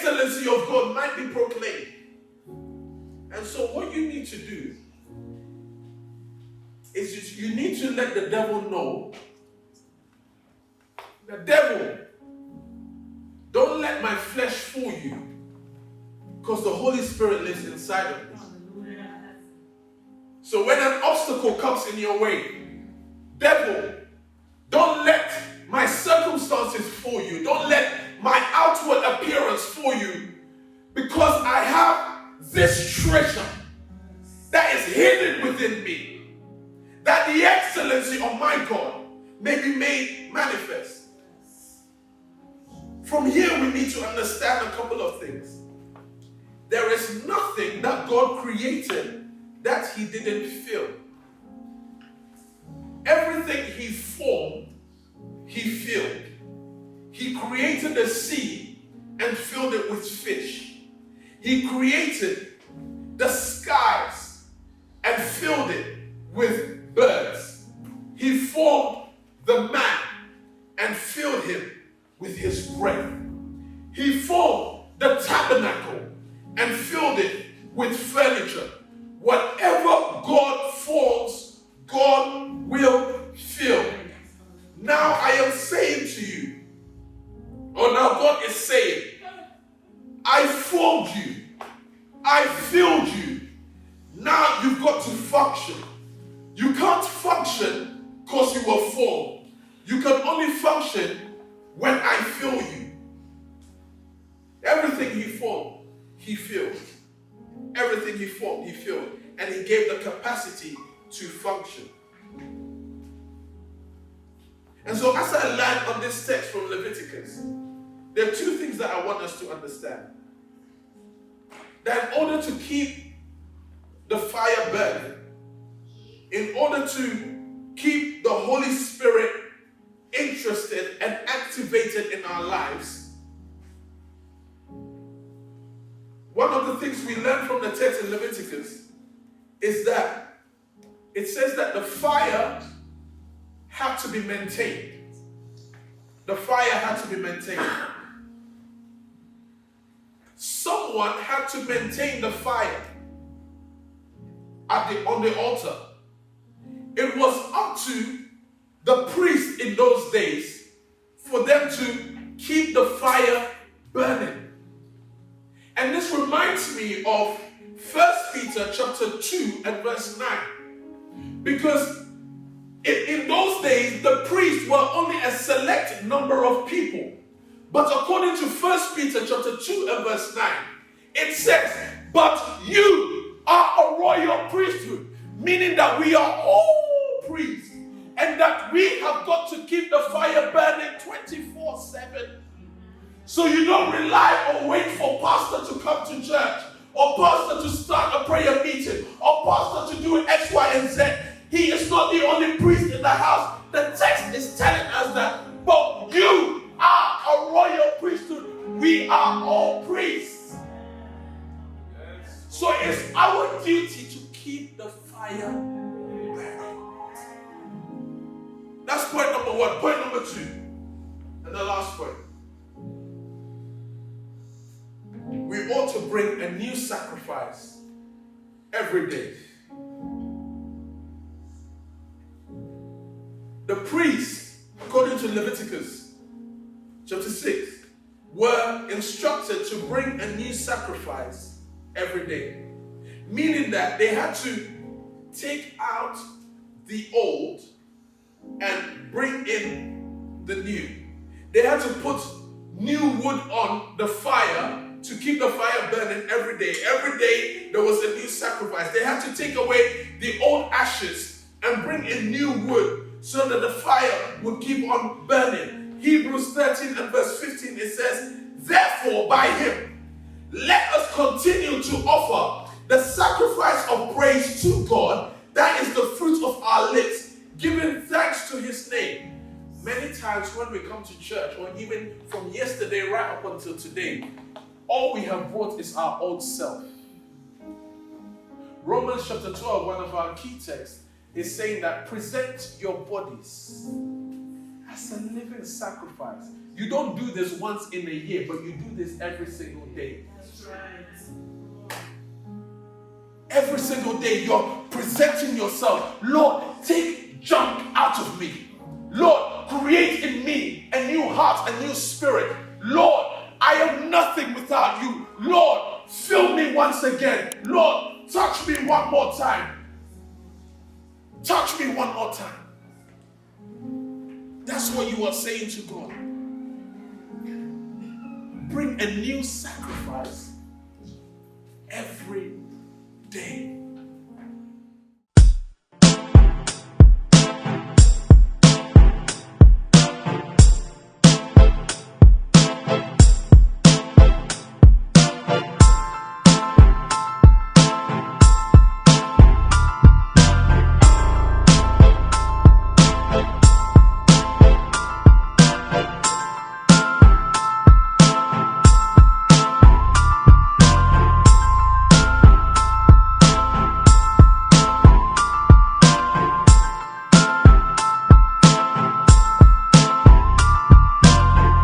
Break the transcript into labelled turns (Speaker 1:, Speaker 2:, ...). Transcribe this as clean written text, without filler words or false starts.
Speaker 1: excellency of God might be proclaimed. And so what you need to do is you need to let the devil know, the devil, don't let my flesh fool you, because the Holy Spirit lives inside of me. So when an obstacle comes in your way, devil, don't let my circumstances fool you. Don't let my outward appearance fool you, because I have this treasure that is hidden within me, that the excellency of my God may be made manifest. From here we need to understand a couple of things. There is nothing that God created that he didn't fill. Everything he formed, he filled. He created the sea and filled it with fish. He created the skies and filled it with birds. He formed the man and filled him with his breath. He formed the tabernacle and filled it with furniture. Whatever God forms, God will fill. Now I am saying to you, or now God is saying, I formed you. I filled you. Now you've got to function. You can't function because you were formed. You can only function when I fill you. Everything he formed, he filled. Everything he formed, he filled. And he gave the capacity to function. And so as I land on this text from Leviticus, there are two things that I want us to understand. That in order to keep the fire burning, in order to keep the Holy Spirit interested and activated in our lives, one of the things we learn from the text in Leviticus is that it says that the fire had to be maintained. The fire had to be maintained. Someone had to maintain the fire on the altar. It was up to the priest in those days for them to keep the fire burning. And this reminds me of 1 Peter chapter 2 and verse 9. Because in those days, the priests were only a select number of people. But according to 1 Peter chapter 2 and verse 9, it says, but you are a royal priesthood, meaning that we are all priests, and that we have got to keep the fire burning 24/7. So you don't rely or wait for pastor to come to church, or pastor to start a prayer meeting, or pastor to do X, Y, and Z. He is not the only priest in the house. The text is telling us that, but you are a royal priesthood. We are all priests. Yes. So it's our duty to keep the fire burning. That's point number one. Point number two, and the last point. We ought to bring a new sacrifice every day. The priests, according to Leviticus chapter 6, were instructed to bring a new sacrifice every day. Meaning that they had to take out the old and bring in the new. They had to put new wood on the fire to keep the fire burning every day. Every day there was a new sacrifice. They had to take away the old ashes and bring in new wood so that the fire would keep on burning. Hebrews 13 and verse 15, it says, therefore by him, let us continue to offer the sacrifice of praise to God, that is the fruit of our lips, giving thanks to his name. Many times when we come to church, or even from yesterday right up until today, all we have brought is our old self. Romans chapter 12, one of our key texts, is saying that present your bodies as a living sacrifice. You don't do this once in a year, but you do this every single day.
Speaker 2: That's right.
Speaker 1: Every single day, you're presenting yourself. Lord, take junk out of me. Lord, create in me a new heart, a new spirit. Lord, I am nothing without you. Lord, fill me once again. Lord, touch me one more time. Touch me one more time. That's what you are saying to God. Bring a new sacrifice